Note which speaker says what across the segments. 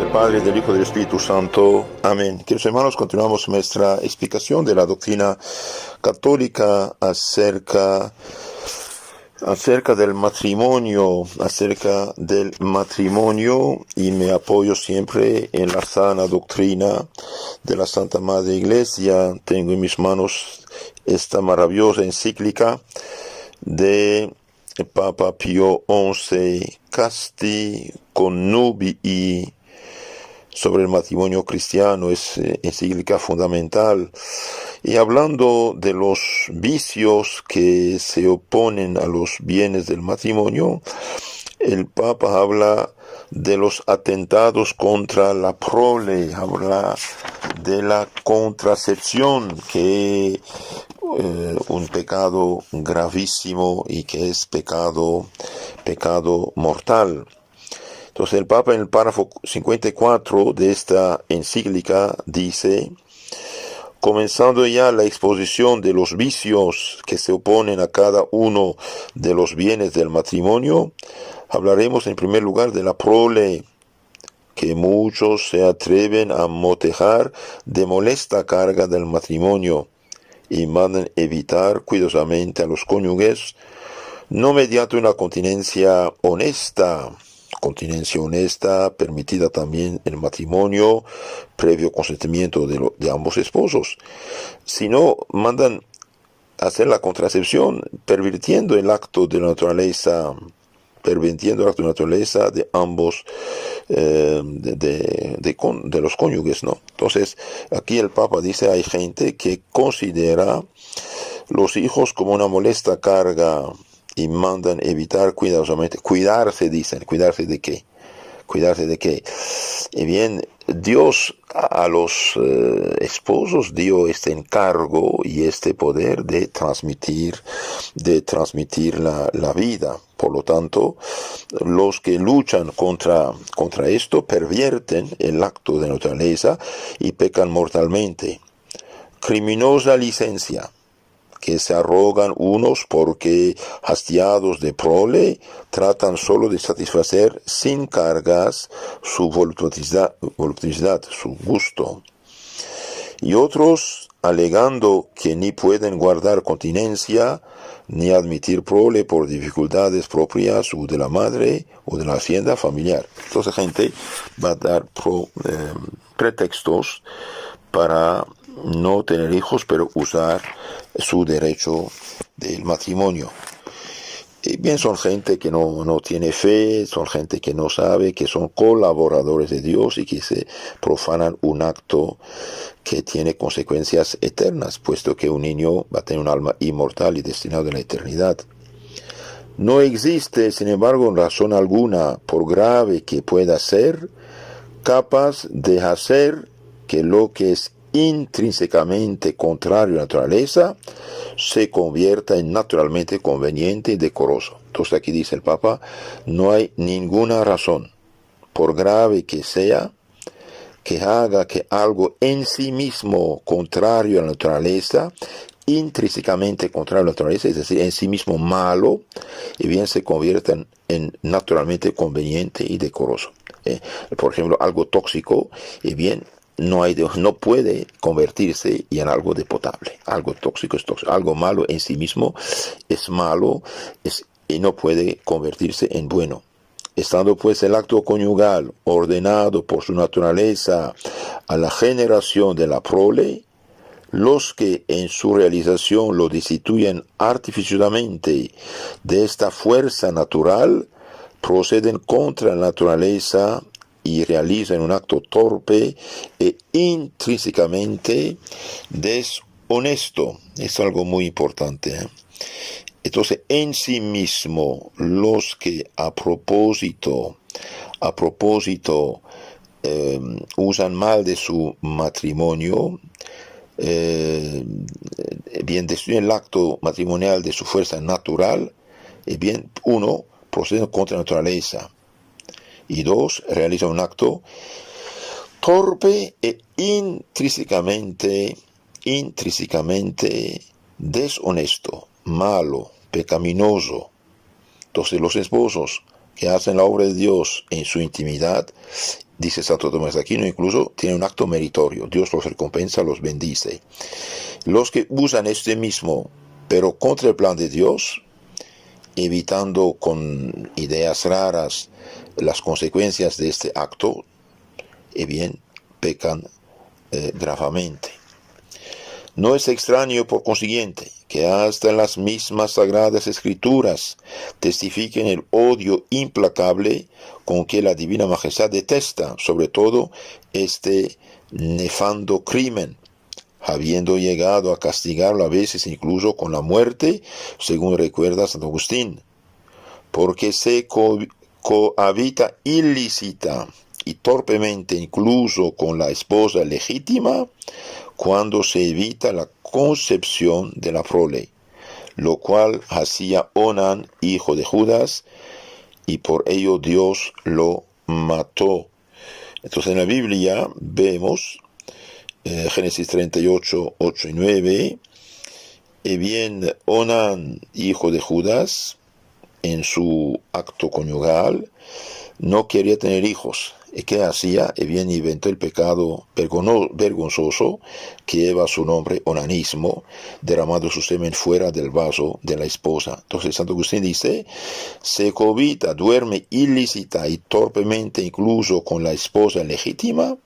Speaker 1: del Padre, del Hijo y del Espíritu Santo. Amén. Queridos hermanos, continuamos nuestra explicación de la doctrina católica acerca del matrimonio, y me apoyo siempre en la sana doctrina de la Santa Madre Iglesia. Tengo en mis manos esta maravillosa encíclica de Papa Pío XI, Casti Connubii, sobre el matrimonio cristiano. Es encíclica fundamental. Y hablando de los vicios que se oponen a los bienes del matrimonio, el Papa habla de los atentados contra la prole, habla de la contracepción, que un pecado gravísimo y que es pecado mortal. Entonces el Papa, en el párrafo 54 de esta encíclica, dice: comenzando ya la exposición de los vicios que se oponen a cada uno de los bienes del matrimonio, hablaremos en primer lugar de la prole, que muchos se atreven a motejar de molesta carga del matrimonio y mandan evitar cuidadosamente a los cónyuges, no mediante una continencia honesta permitida también en el matrimonio, previo consentimiento de ambos esposos, sino mandan hacer la contracepción pervirtiendo el acto de naturaleza de ambos, de los cónyuges, ¿no? Entonces, aquí el Papa dice: hay gente que considera los hijos como una molesta carga y mandan evitar cuidadosamente. ¿Cuidarse de qué? Y bien, Dios a los esposos dio este encargo y este poder de transmitir la vida. Por lo tanto, los que luchan contra esto pervierten el acto de naturaleza y pecan mortalmente. Criminosa licencia que se arrogan unos porque, hastiados de prole, tratan solo de satisfacer sin cargas su voluptuosidad, su gusto. Y otros, alegando que ni pueden guardar continencia, ni admitir prole por dificultades propias o de la madre o de la hacienda familiar. Entonces, gente va a dar pretextos para no tener hijos, pero usar su derecho del matrimonio. Y bien, son gente que no tiene fe, son gente que no sabe, que son colaboradores de Dios y que se profanan un acto que tiene consecuencias eternas, puesto que un niño va a tener un alma inmortal y destinado a la eternidad. No existe, sin embargo, razón alguna, por grave que pueda ser, capaz de hacer que lo que es intrínsecamente contrario a la naturaleza se convierta en naturalmente conveniente y decoroso. Entonces aquí dice el Papa: no hay ninguna razón, por grave que sea, que haga que algo en sí mismo contrario a la naturaleza, intrínsecamente contrario a la naturaleza, es decir, en sí mismo malo, y bien se convierta en naturalmente conveniente y decoroso. Por ejemplo, algo tóxico, y bien no puede convertirse en algo de potable. Algo tóxico es tóxico. Algo malo en sí mismo es malo y no puede convertirse en bueno. Estando pues el acto conyugal ordenado por su naturaleza a la generación de la prole, los que en su realización lo destituyen artificiosamente de esta fuerza natural proceden contra la naturaleza y realizan un acto torpe e intrínsecamente deshonesto. Es algo muy importante, Entonces, en sí mismo, los que a propósito usan mal de su matrimonio, bien destruyen el acto matrimonial de su fuerza natural, bien, uno, proceden contra la naturaleza, y dos, realiza un acto torpe e intrínsecamente deshonesto, malo, pecaminoso. Entonces los esposos que hacen la obra de Dios en su intimidad dice Santo Tomás de Aquino, incluso tiene un acto meritorio. Dios los recompensa, los bendice. Los que usan este mismo, pero contra el plan de Dios, evitando con ideas raras las consecuencias de este acto, bien, pecan gravemente. No es extraño, por consiguiente, que hasta las mismas sagradas escrituras testifiquen el odio implacable con que la Divina Majestad detesta, sobre todo, este nefando crimen, habiendo llegado a castigarlo a veces incluso con la muerte, según recuerda Santo Agustín, porque se cohabita ilícita y torpemente incluso con la esposa legítima, cuando se evita la concepción de la prole, lo cual hacía Onán, hijo de Judas, y por ello Dios lo mató. Entonces en la Biblia vemos, Génesis 38, 8 y 9, bien, Onán, hijo de Judas, en su acto conyugal, no quería tener hijos. ¿Y qué hacía? Bien, inventó el pecado vergonzoso que lleva su nombre, onanismo, derramando su semen fuera del vaso de la esposa. Entonces Santo Agustín dice, se cobita, duerme ilícita y torpemente incluso con la esposa legítima,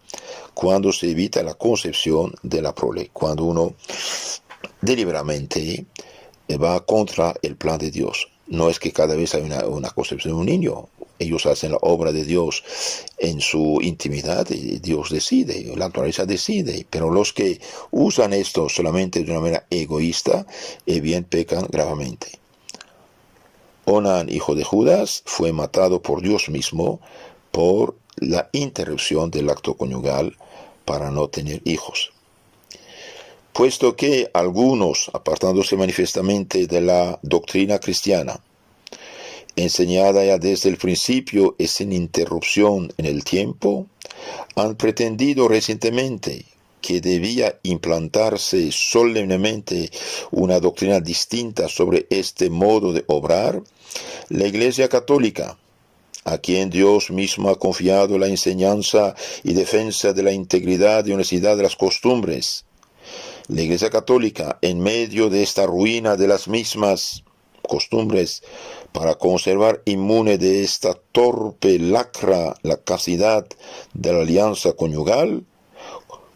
Speaker 1: cuando se evita la concepción de la prole, cuando uno deliberadamente va contra el plan de Dios. No es que cada vez hay una concepción de un niño. Ellos hacen la obra de Dios en su intimidad y Dios decide, la naturaleza decide. Pero los que usan esto solamente de una manera egoísta, bien pecan gravemente. Onán, hijo de Judas, fue matado por Dios mismo por la interrupción del acto conyugal para no tener hijos. Puesto que algunos, apartándose manifiestamente de la doctrina cristiana, enseñada ya desde el principio y sin interrupción en el tiempo, han pretendido recientemente que debía implantarse solemnemente una doctrina distinta sobre este modo de obrar, la Iglesia Católica, a quien Dios mismo ha confiado la enseñanza y defensa de la integridad y honestidad de las costumbres, la Iglesia Católica, en medio de esta ruina de las mismas costumbres, para conservar inmune de esta torpe lacra la castidad de la alianza conyugal,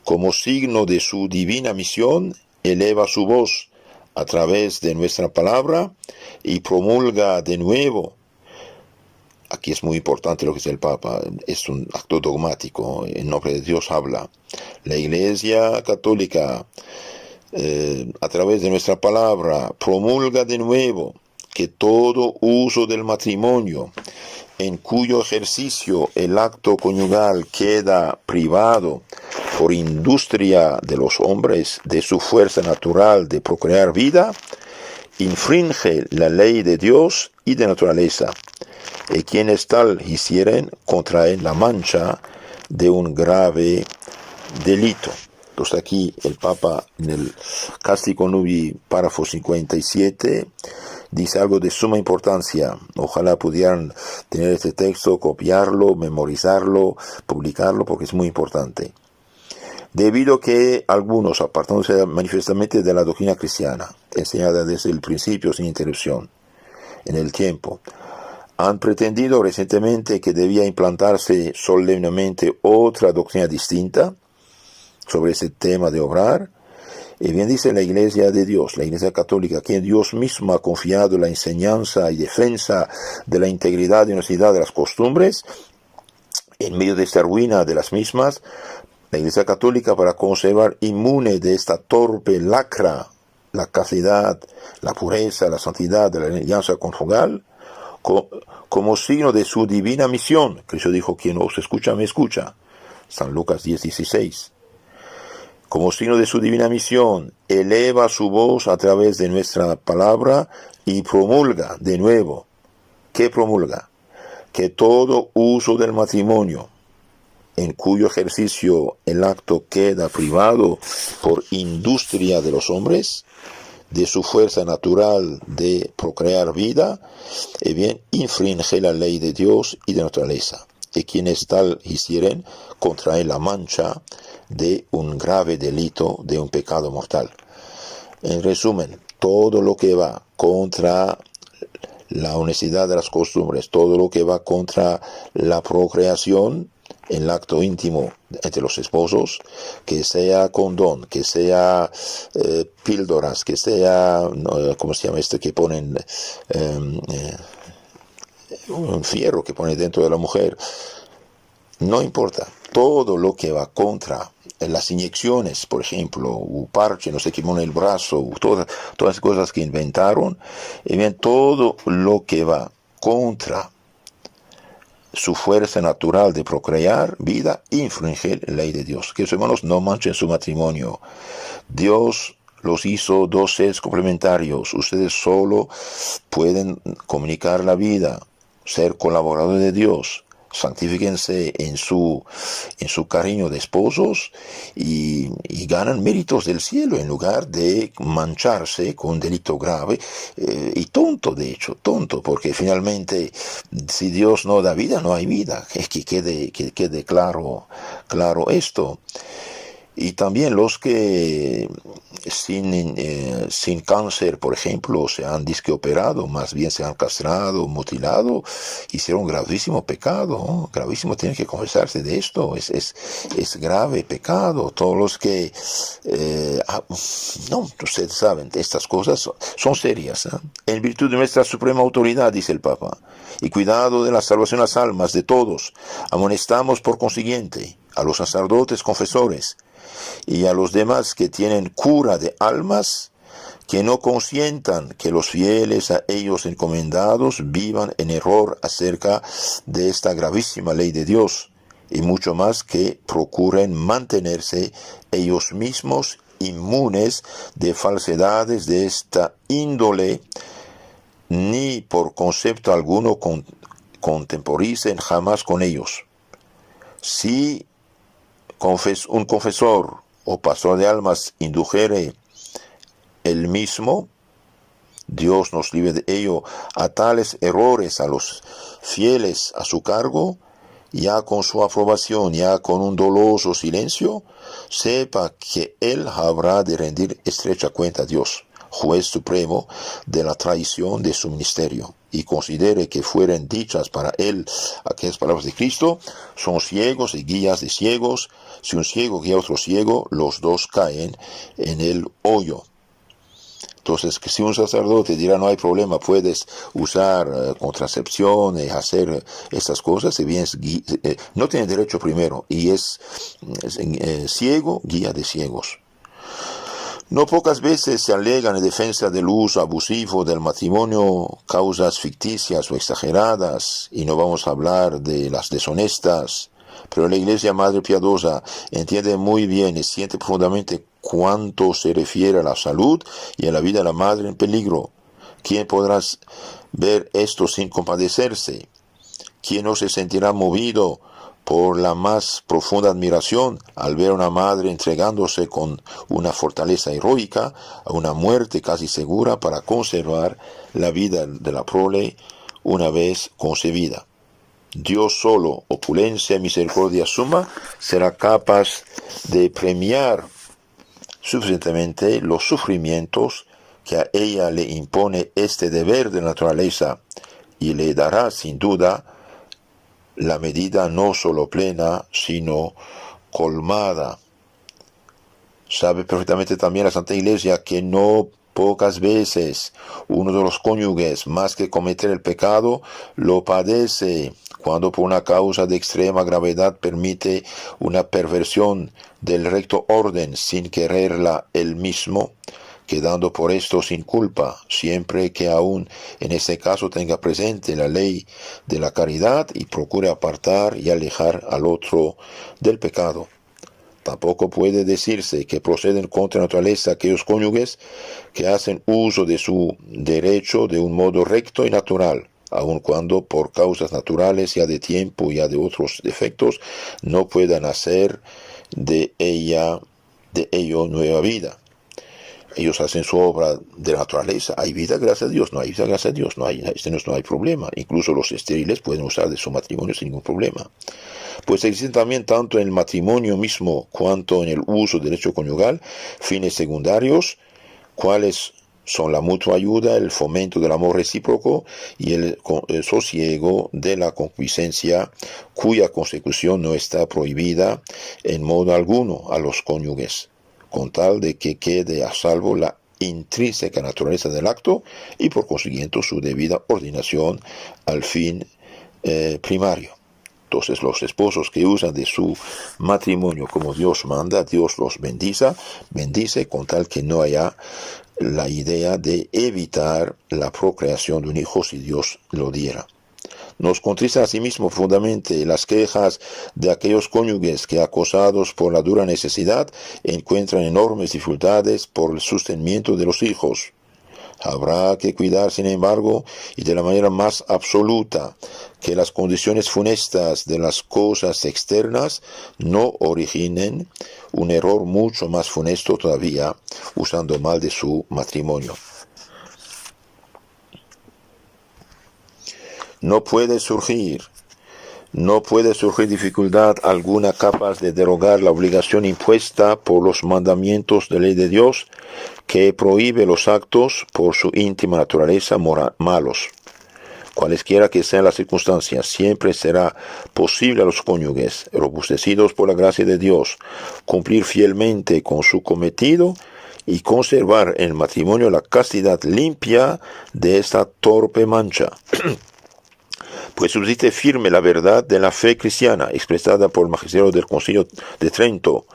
Speaker 1: como signo de su divina misión, eleva su voz a través de nuestra palabra y promulga de nuevo. Aquí es muy importante lo que dice el Papa, es un acto dogmático, en nombre de Dios habla. La Iglesia Católica, a través de nuestra palabra, promulga de nuevo que todo uso del matrimonio, en cuyo ejercicio el acto conyugal queda privado por industria de los hombres de su fuerza natural de procrear vida, infringe la ley de Dios y de naturaleza, y quienes tal hicieren contraen la mancha de un grave delito. Entonces aquí el Papa en el Castigo Nubi, párrafo 57, dice algo de suma importancia. Ojalá pudieran tener este texto, copiarlo, memorizarlo, publicarlo, porque es muy importante. Debido a que algunos, apartándose manifiestamente de la doctrina cristiana, enseñada desde el principio sin interrupción, en el tiempo, han pretendido recientemente que debía implantarse solemnemente otra doctrina distinta sobre ese tema de obrar, y bien dice la Iglesia de Dios, la Iglesia Católica, quien Dios mismo ha confiado la enseñanza y defensa de la integridad y honestidad de las costumbres, en medio de esta ruina de las mismas, la Iglesia Católica, para conservar inmune de esta torpe lacra la castidad, la pureza, la santidad de la alianza conjugal, como signo de su divina misión. Cristo dijo, quien os escucha, me escucha. San Lucas 10:16. Como signo de su divina misión, eleva su voz a través de nuestra palabra y promulga de nuevo. ¿Qué promulga? Que todo uso del matrimonio, en cuyo ejercicio el acto queda privado por industria de los hombres, de su fuerza natural de procrear vida, bien, infringe la ley de Dios y de naturaleza. y quienes tal hicieren contraen la mancha de un grave delito, de un pecado mortal. En resumen, todo lo que va contra la honestidad de las costumbres, todo lo que va contra la procreación en el acto íntimo entre los esposos, que sea condón, que sea píldoras, que sea, ¿cómo se llama que ponen? Un fierro que pone dentro de la mujer, no importa, todo lo que va contra las inyecciones, por ejemplo, o parche, no sé qué pone el brazo, todas las cosas que inventaron, y bien, todo lo que va contra su fuerza natural de procrear vida, infringe la ley de Dios. Que sus hermanos no manchen su matrimonio. Dios los hizo dos seres complementarios. Ustedes solo pueden comunicar la vida, ser colaboradores de Dios. Santifíquense en su cariño de esposos y ganan méritos del cielo en lugar de mancharse con un delito grave y tonto, de hecho, tonto, porque finalmente si Dios no da vida, no hay vida. Que quede claro esto. Y también los que sin cáncer, por ejemplo, se han disque operado, más bien se han castrado, mutilado, hicieron gravísimo pecado, ¿no? Gravísimo, tienen que confesarse de esto, es grave pecado. Todos los que, no, ustedes saben, estas cosas son serias, ¿eh? En virtud de nuestra suprema autoridad, dice el Papa, y cuidado de la salvación de las almas de todos, amonestamos por consiguiente a los sacerdotes confesores y a los demás que tienen cura de almas, que no consientan que los fieles a ellos encomendados vivan en error acerca de esta gravísima ley de Dios, y mucho más que procuren mantenerse ellos mismos inmunes de falsedades de esta índole, ni por concepto alguno contemporicen jamás con ellos. Si un confesor o pastor de almas indujere el mismo, Dios nos libre de ello, a tales errores a los fieles a su cargo, ya con su aprobación, ya con un doloso silencio, sepa que él habrá de rendir estrecha cuenta a Dios, juez supremo de la traición de su ministerio, y considere que fueren dichas para él aquellas palabras de Cristo: son ciegos y guías de ciegos. Si un ciego guía a otro ciego, los dos caen en el hoyo. Entonces, que si un sacerdote dirá no hay problema, puedes usar contracepción y hacer estas cosas, si bien no tiene derecho primero, y es ciego, guía de ciegos. No pocas veces se alegan en defensa del uso abusivo del matrimonio causas ficticias o exageradas, y no vamos a hablar de las deshonestas, pero la Iglesia Madre Piadosa entiende muy bien y siente profundamente cuánto se refiere a la salud y a la vida de la madre en peligro. ¿Quién podrá ver esto sin compadecerse? ¿Quién no se sentirá movido por la más profunda admiración al ver a una madre entregándose con una fortaleza heroica a una muerte casi segura para conservar la vida de la prole una vez concebida? Dios solo, opulencia y misericordia suma, será capaz de premiar suficientemente los sufrimientos que a ella le impone este deber de naturaleza, y le dará sin duda la medida no solo plena, sino colmada. Sabe perfectamente también la Santa Iglesia que no pocas veces uno de los cónyuges, más que cometer el pecado, lo padece cuando por una causa de extrema gravedad permite una perversión del recto orden sin quererla él mismo, quedando por esto sin culpa, siempre que aún en este caso tenga presente la ley de la caridad y procure apartar y alejar al otro del pecado. Tampoco puede decirse que proceden contra naturaleza aquellos cónyuges que hacen uso de su derecho de un modo recto y natural, aun cuando por causas naturales, ya de tiempo, ya de otros defectos, no puedan hacer de ello nueva vida. ellos hacen su obra de la naturaleza. Hay vida, gracias a Dios. No hay vida, gracias a Dios. No hay problema. Incluso los estériles pueden usar de su matrimonio sin ningún problema. Pues existen también, tanto en el matrimonio mismo cuanto en el uso del derecho conyugal, fines secundarios, cuáles son la mutua ayuda, el fomento del amor recíproco y el sosiego de la concupiscencia, cuya consecución no está prohibida en modo alguno a los cónyuges, con tal de que quede a salvo la intrínseca naturaleza del acto y por consiguiente su debida ordinación al fin primario. Entonces los esposos que usan de su matrimonio como Dios manda, Dios los bendice con tal que no haya la idea de evitar la procreación de un hijo si Dios lo diera. Nos contrista asimismo profundamente las quejas de aquellos cónyuges que, acosados por la dura necesidad, encuentran enormes dificultades por el sostenimiento de los hijos. Habrá que cuidar, sin embargo, y de la manera más absoluta, que las condiciones funestas de las cosas externas no originen un error mucho más funesto todavía, usando mal de su matrimonio. No puede surgir dificultad alguna capaz de derogar la obligación impuesta por los mandamientos de ley de Dios, que prohíbe los actos por su íntima naturaleza malos. Cualesquiera que sean las circunstancias, siempre será posible a los cónyuges, robustecidos por la gracia de Dios, cumplir fielmente con su cometido y conservar en el matrimonio la castidad limpia de esta torpe mancha. Pues subsiste firme la verdad de la fe cristiana, expresada por el magisterio del Concilio de Trento.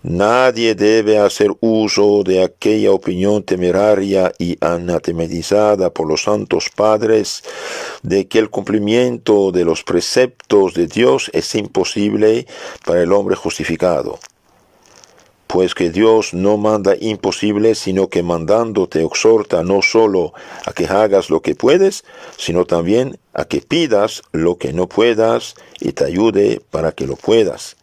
Speaker 1: Nadie debe hacer uso de aquella opinión temeraria y anatematizada por los santos padres de que el cumplimiento de los preceptos de Dios es imposible para el hombre justificado. Pues que Dios no manda imposible, sino que mandando te exhorta no solo a que hagas lo que puedes, sino también a que pidas lo que no puedas y te ayude para que lo puedas.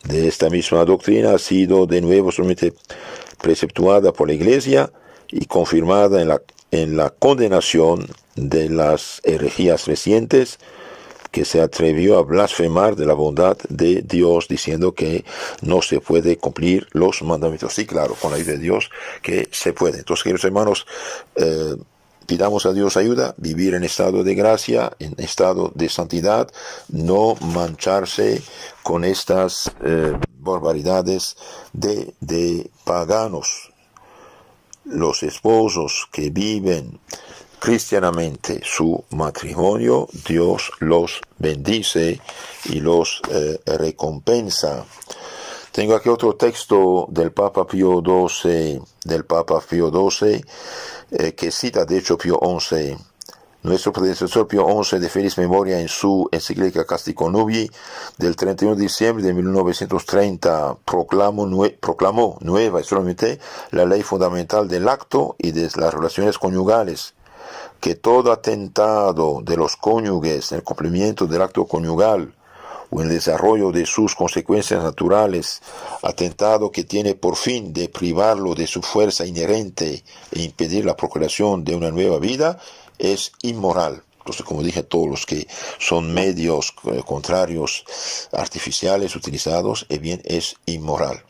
Speaker 1: De esta misma doctrina ha sido de nuevo solamente preceptuada por la Iglesia y confirmada en la condenación de las herejías recientes, que se atrevió a blasfemar de la bondad de Dios, diciendo que no se puede cumplir los mandamientos. Sí, claro, con la ayuda de Dios que se puede. Entonces, queridos hermanos, pidamos a Dios ayuda, vivir en estado de gracia, en estado de santidad, no mancharse con estas barbaridades de paganos. Los esposos que viven cristianamente su matrimonio, Dios los bendice y los recompensa. Tengo aquí otro texto del Papa Pío XII, que cita de hecho Pío XI. Nuestro predecesor Pío XI, de feliz memoria, en su encíclica Castico Nubi del 31 de diciembre de 1930, proclamó nueva y solamente la ley fundamental del acto y de las relaciones conyugales, que todo atentado de los cónyuges en el cumplimiento del acto conyugal o en el desarrollo de sus consecuencias naturales, atentado que tiene por fin de privarlo de su fuerza inherente e impedir la procreación de una nueva vida, es inmoral. Entonces, como dije, todos los que son medios contrarios artificiales utilizados, bien, es inmoral.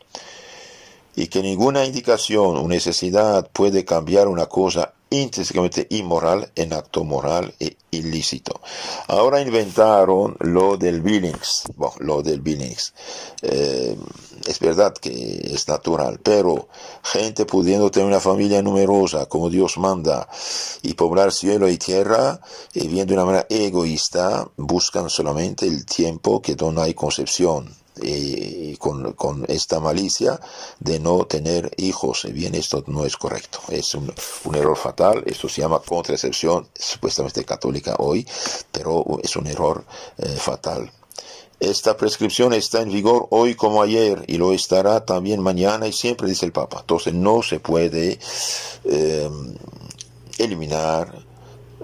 Speaker 1: Y que ninguna indicación o necesidad puede cambiar una cosa intrínsecamente inmoral en acto moral e ilícito. Ahora inventaron lo del Billings. Es verdad que es natural, pero gente pudiendo tener una familia numerosa como Dios manda y poblar cielo y tierra, y viendo de una manera egoísta, buscan solamente el tiempo que no hay concepción. Y con esta malicia de no tener hijos. Bien, esto no es correcto, es un error fatal. Esto se llama contracepción supuestamente católica hoy, pero es un error fatal. Esta prescripción está en vigor hoy como ayer y lo estará también mañana y siempre, dice el Papa. Entonces no se puede eliminar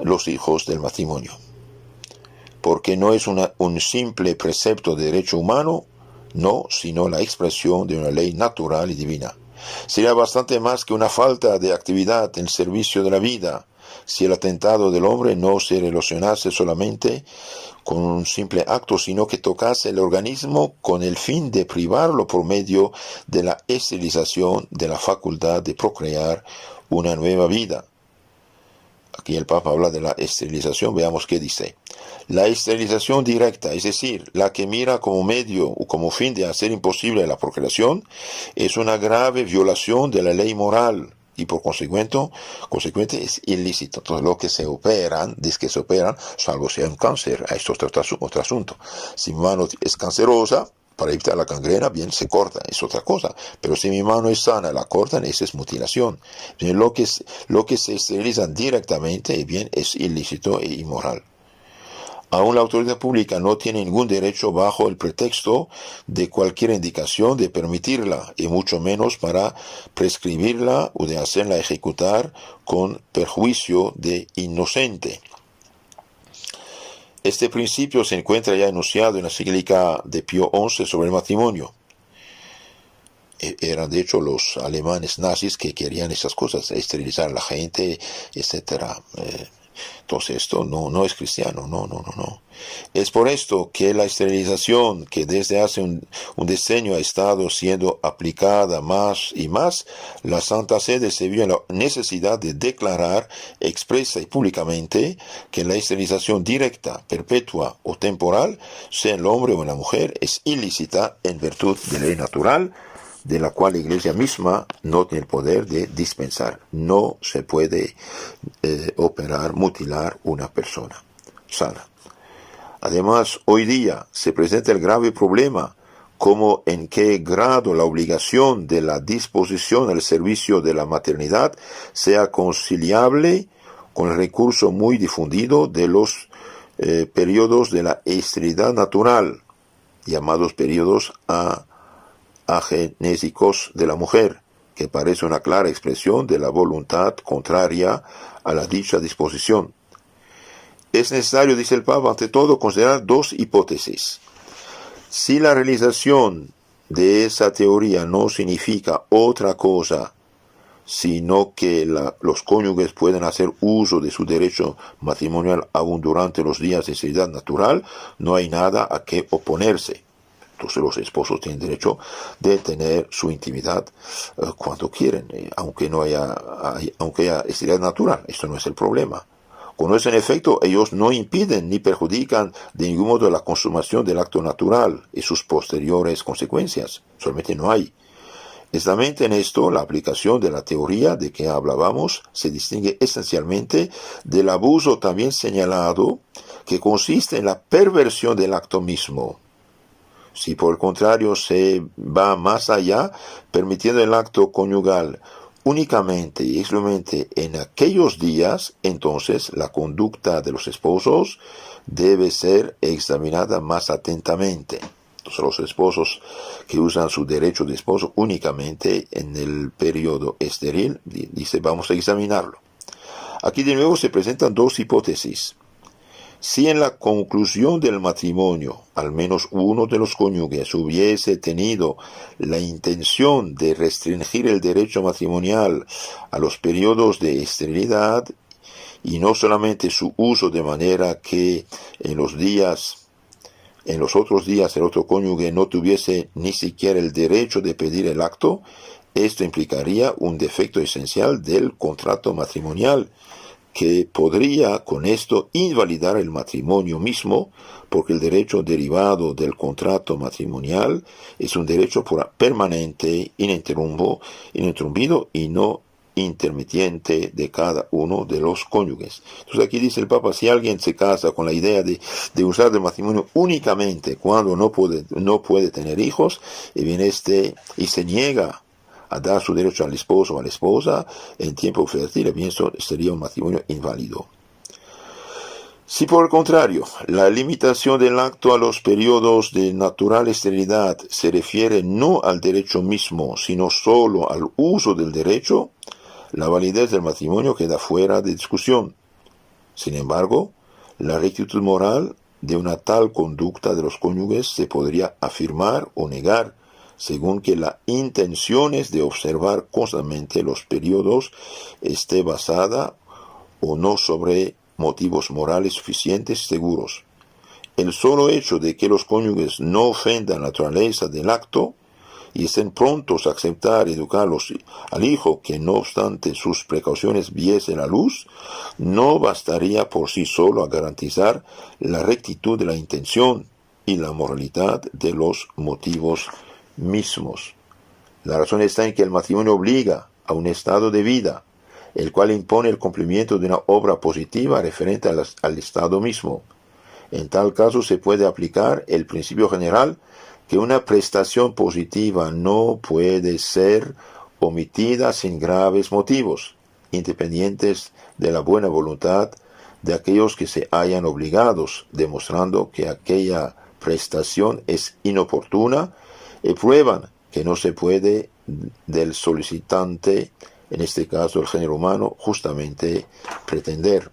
Speaker 1: los hijos del matrimonio, porque no es un simple precepto de derecho humano, no, sino la expresión de una ley natural y divina. Sería bastante más que una falta de actividad en servicio de la vida si el atentado del hombre no se relacionase solamente con un simple acto, sino que tocase el organismo con el fin de privarlo por medio de la esterilización de la facultad de procrear una nueva vida. Aquí el Papa habla de la esterilización, veamos qué dice. La esterilización directa, es decir, la que mira como medio o como fin de hacer imposible la procreación, es una grave violación de la ley moral y por consecuente es ilícito. Entonces lo que se operan, dice que se operan, salvo sea un cáncer, esto es otro asunto. Si mi mano es cancerosa, para evitar la gangrena, bien, se corta, es otra cosa. Pero si mi mano es sana, la cortan, esa es mutilación. Bien, lo que se esteriliza directamente, bien, es ilícito e inmoral. Aún la autoridad pública no tiene ningún derecho bajo el pretexto de cualquier indicación de permitirla, y mucho menos para prescribirla o de hacerla ejecutar con perjuicio de inocente. Este principio se encuentra ya enunciado en la encíclica de Pío XI sobre el matrimonio. Eran de hecho los alemanes nazis que querían esas cosas, esterilizar a la gente, etc. Entonces esto no es cristiano, no. Es por esto que la esterilización, que desde hace un decenio ha estado siendo aplicada más y más, la Santa Sede se vio en la necesidad de declarar expresa y públicamente que la esterilización directa, perpetua o temporal, sea en el hombre o en la mujer, es ilícita en virtud de ley natural, de la cual la Iglesia misma no tiene el poder de dispensar. No se puede operar, mutilar una persona sana. Además, hoy día se presenta el grave problema como en qué grado la obligación de la disposición al servicio de la maternidad sea conciliable con el recurso muy difundido de los periodos de la esterilidad natural, llamados periodos agenésicos de la mujer, que parece una clara expresión de la voluntad contraria a la dicha disposición. Es necesario, dice el Papa, ante todo considerar dos hipótesis. Si la realización de esa teoría no significa otra cosa, sino que los cónyuges pueden hacer uso de su derecho matrimonial aún durante los días de esterilidad natural, no hay nada a qué oponerse. Entonces los esposos tienen derecho de tener su intimidad cuando quieren, aunque haya esterilidad natural. Esto no es el problema. Con eso, en efecto, ellos no impiden ni perjudican de ningún modo la consumación del acto natural y sus posteriores consecuencias. Solamente no hay. Precisamente en esto, la aplicación de la teoría de que hablábamos se distingue esencialmente del abuso también señalado, que consiste en la perversión del acto mismo. Si por el contrario se va más allá, permitiendo el acto conyugal únicamente y exclusivamente en aquellos días, entonces la conducta de los esposos debe ser examinada más atentamente. Entonces los esposos que usan su derecho de esposo únicamente en el periodo estéril, dice, vamos a examinarlo. Aquí de nuevo se presentan dos hipótesis. Si en la conclusión del matrimonio al menos uno de los cónyuges hubiese tenido la intención de restringir el derecho matrimonial a los periodos de esterilidad, y no solamente su uso de manera que en los otros días el otro cónyuge no tuviese ni siquiera el derecho de pedir el acto, esto implicaría un defecto esencial del contrato matrimonial, que podría con esto invalidar el matrimonio mismo, porque el derecho derivado del contrato matrimonial es un derecho permanente, ininterrumpido y no intermitente de cada uno de los cónyuges. Entonces aquí dice el Papa, si alguien se casa con la idea de usar el matrimonio únicamente cuando no puede tener hijos, y viene y se niega a dar su derecho al esposo o a la esposa en tiempo fértil, pienso sería un matrimonio inválido. Si por el contrario, la limitación del acto a los periodos de natural esterilidad se refiere no al derecho mismo, sino solo al uso del derecho, la validez del matrimonio queda fuera de discusión. Sin embargo, la rectitud moral de una tal conducta de los cónyuges se podría afirmar o negar según que la intención es de observar constantemente los periodos esté basada o no sobre motivos morales suficientes y seguros. El solo hecho de que los cónyuges no ofendan la naturaleza del acto y estén prontos a aceptar y educar al hijo que no obstante sus precauciones viese la luz, no bastaría por sí solo a garantizar la rectitud de la intención y la moralidad de los motivos mismos. La razón está en que el matrimonio obliga a un estado de vida, el cual impone el cumplimiento de una obra positiva referente al estado mismo. En tal caso se puede aplicar el principio general que una prestación positiva no puede ser omitida sin graves motivos, independientes de la buena voluntad de aquellos que se hayan obligados, demostrando que aquella prestación es inoportuna, y prueban que no se puede del solicitante, en este caso el género humano, justamente pretender.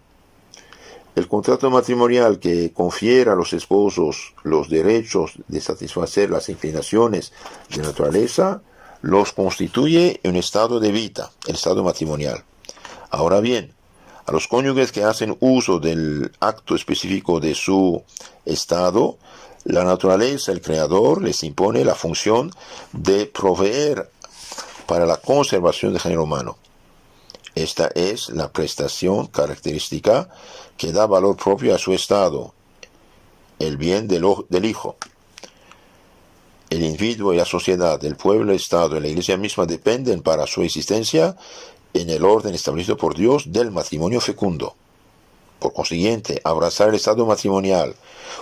Speaker 1: El contrato matrimonial que confiere a los esposos los derechos de satisfacer las inclinaciones de naturaleza los constituye un estado de vida, el estado matrimonial. Ahora bien, a los cónyuges que hacen uso del acto específico de su estado, la naturaleza, el creador, les impone la función de proveer para la conservación del género humano. Esta es la prestación característica que da valor propio a su estado, el bien del hijo. El individuo y la sociedad, el pueblo, el Estado y la Iglesia misma dependen para su existencia en el orden establecido por Dios del matrimonio fecundo. Por consiguiente, abrazar el estado matrimonial,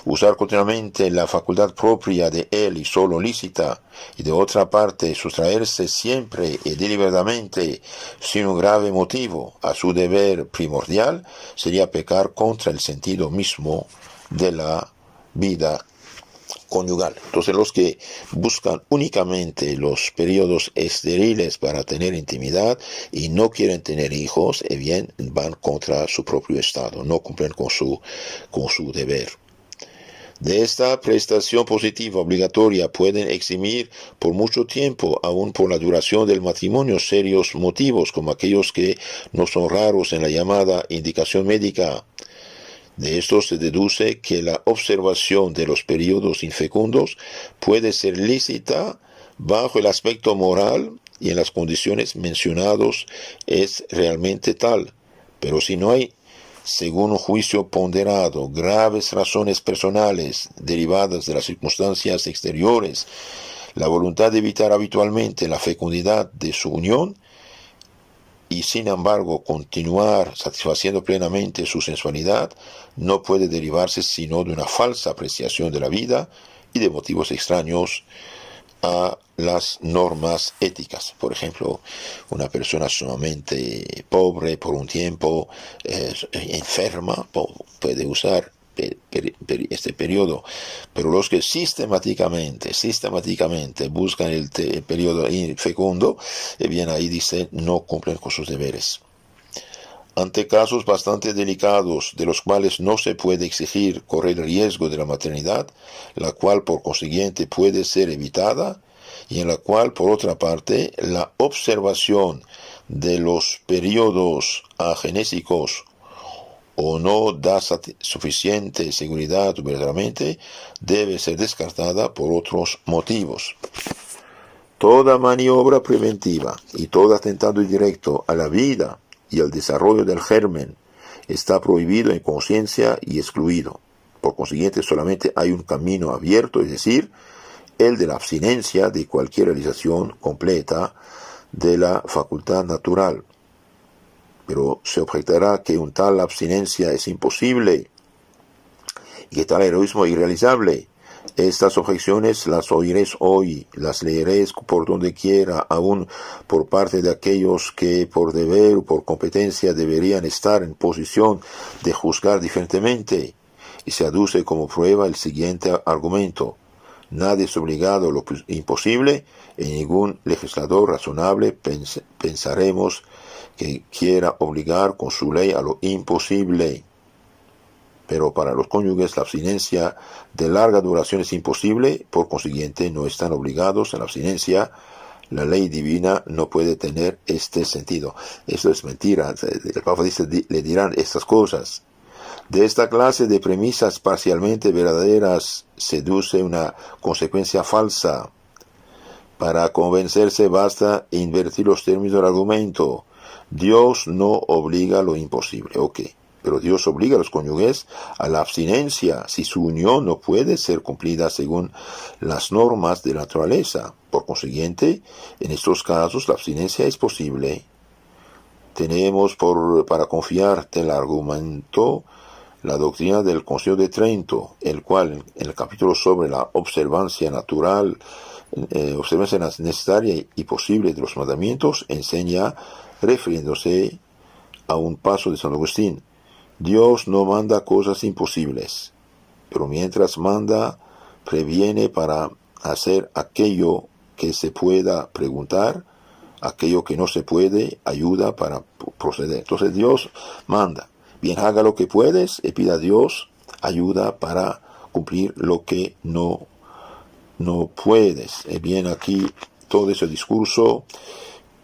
Speaker 1: usar continuamente la facultad propia de él y solo lícita, y de otra parte sustraerse siempre y deliberadamente, sin un grave motivo, a su deber primordial, sería pecar contra el sentido mismo de la vida conyugal. Entonces los que buscan únicamente los periodos estériles para tener intimidad y no quieren tener hijos, bien van contra su propio estado, no cumplen con su deber. De esta prestación positiva obligatoria pueden eximir por mucho tiempo, aun por la duración del matrimonio, serios motivos como aquellos que no son raros en la llamada indicación médica. De esto se deduce que la observación de los periodos infecundos puede ser lícita bajo el aspecto moral y en las condiciones mencionadas es realmente tal, pero si no hay, según un juicio ponderado, graves razones personales derivadas de las circunstancias exteriores, la voluntad de evitar habitualmente la fecundidad de su unión, y sin embargo continuar satisfaciendo plenamente su sensualidad, no puede derivarse sino de una falsa apreciación de la vida y de motivos extraños a las normas éticas. Por ejemplo, una persona sumamente pobre por un tiempo, enferma, puede usar este periodo, pero los que sistemáticamente buscan el periodo infecundo, bien ahí dice, no cumplen con sus deberes. Ante casos bastante delicados, de los cuales no se puede exigir correr el riesgo de la maternidad, la cual por consiguiente puede ser evitada, y en la cual, por otra parte, la observación de los periodos agenésicos o no da suficiente seguridad verdaderamente, debe ser descartada por otros motivos. Toda maniobra preventiva y todo atentado directo a la vida y al desarrollo del germen está prohibido en conciencia y excluido. Por consiguiente, solamente hay un camino abierto, es decir, el de la abstinencia de cualquier realización completa de la facultad natural. Pero se objetará que un tal abstinencia es imposible y que tal heroísmo es irrealizable. Estas objeciones las oiréis hoy, las leeréis por donde quiera, aún por parte de aquellos que por deber o por competencia deberían estar en posición de juzgar diferentemente. Y se aduce como prueba el siguiente argumento: nadie es obligado a lo imposible, y ningún legislador razonable pensaremos que quiera obligar con su ley a lo imposible. pero para los cónyuges la abstinencia de larga duración es imposible, por consiguiente no están obligados a la abstinencia. La ley divina no puede tener este sentido. Esto es mentira. El Papa dice, le dirán estas cosas. De esta clase de premisas parcialmente verdaderas seduce una consecuencia falsa. Para convencerse basta invertir los términos del argumento. Dios no obliga a lo imposible. Ok, pero Dios obliga a los cónyuges a la abstinencia si su unión no puede ser cumplida según las normas de la naturaleza. Por consiguiente, en estos casos la abstinencia es posible. Tenemos para confiar del argumento la doctrina del Concilio de Trento, el cual en el capítulo sobre la observancia natural, observancia necesaria y posible de los mandamientos, enseña, refiriéndose a un paso de San Agustín: Dios no manda cosas imposibles, pero mientras manda, previene para hacer aquello que se pueda preguntar, aquello que no se puede, ayuda para proceder. Entonces Dios manda. Bien, haga lo que puedes y pida a Dios ayuda para cumplir lo que no puedes. Bien, aquí todo ese discurso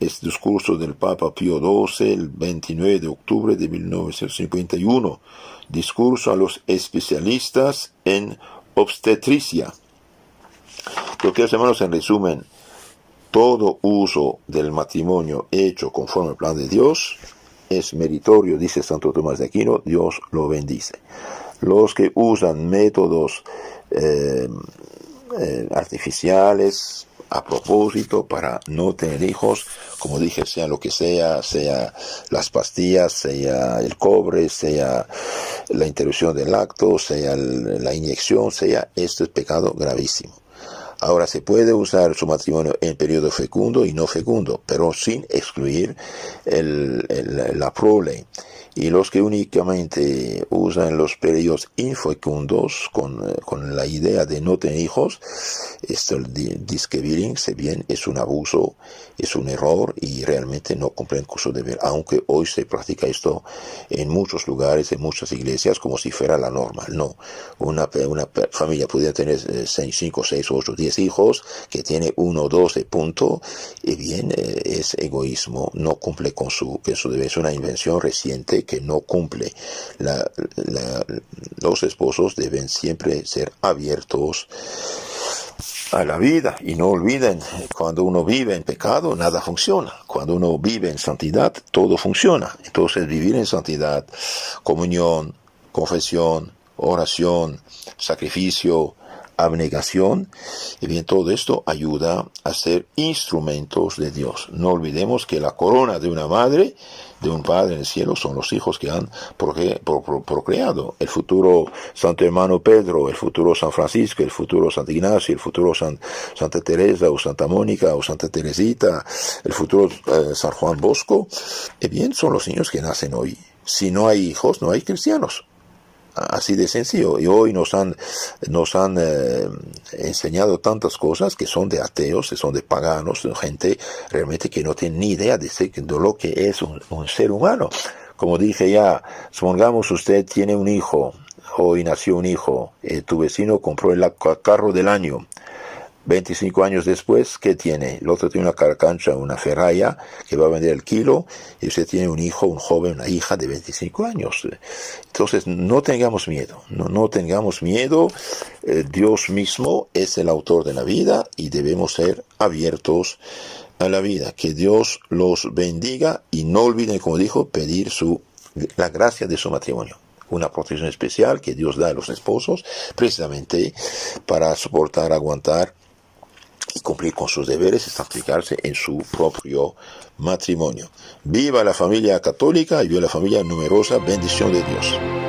Speaker 1: es discurso del Papa Pío XII, el 29 de octubre de 1951. Discurso a los especialistas en obstetricia. Lo que, hermanos, en resumen, todo uso del matrimonio hecho conforme al plan de Dios es meritorio, dice Santo Tomás de Aquino, Dios lo bendice. Los que usan métodos artificiales a propósito para no tener hijos, como dije, sea lo que sea las pastillas, sea el cobre, sea la interrupción del acto, sea la inyección, esto es pecado gravísimo. Ahora, se puede usar su matrimonio en periodo fecundo y no fecundo, pero sin excluir la prole. Y los que únicamente usan los periodos infecundos con la idea de no tener hijos, esto, el disque-billing, si bien es un abuso, es un error y realmente no cumplen con su deber, aunque hoy se practica esto en muchos lugares, en muchas iglesias, como si fuera la norma. No, una familia pudiera tener 5, 6, 8, 10 hijos, que tiene 1, 12 puntos, y bien, es egoísmo, no cumple con su deber, es una invención reciente que no cumple. Los esposos deben siempre ser abiertos a la vida, y no olviden, cuando uno vive en pecado nada funciona, cuando uno vive en santidad todo funciona. Entonces, vivir en santidad, comunión, confesión, oración, sacrificio, abnegación, y bien, todo esto ayuda a ser instrumentos de Dios. No olvidemos que la corona de una madre, de un padre en el cielo, son los hijos que han procreado. El futuro Santo Hermano Pedro, el futuro San Francisco, el futuro Santo Ignacio, el futuro Santa Teresa o Santa Mónica o Santa Teresita, el futuro San Juan Bosco, bien, son los niños que nacen hoy. Si no hay hijos, no hay cristianos. Así de sencillo. Y hoy nos han enseñado tantas cosas que son de ateos, que son de paganos, de gente realmente que no tiene ni idea de lo que es un ser humano. Como dije ya, supongamos usted tiene un hijo, hoy nació un hijo, tu vecino compró el carro del año. 25 años después, ¿qué tiene? El otro tiene una carcancha, una ferralla, que va a vender el kilo, y usted tiene un hijo, un joven, una hija de 25 años. Entonces, no tengamos miedo, no tengamos miedo. Dios mismo es el autor de la vida, y debemos ser abiertos a la vida. Que Dios los bendiga, y no olviden, como dijo, pedir la gracia de su matrimonio. Una protección especial que Dios da a los esposos, precisamente para soportar, aguantar y cumplir con sus deberes y santificarse en su propio matrimonio. Viva la familia católica y viva la familia numerosa. Bendición de Dios.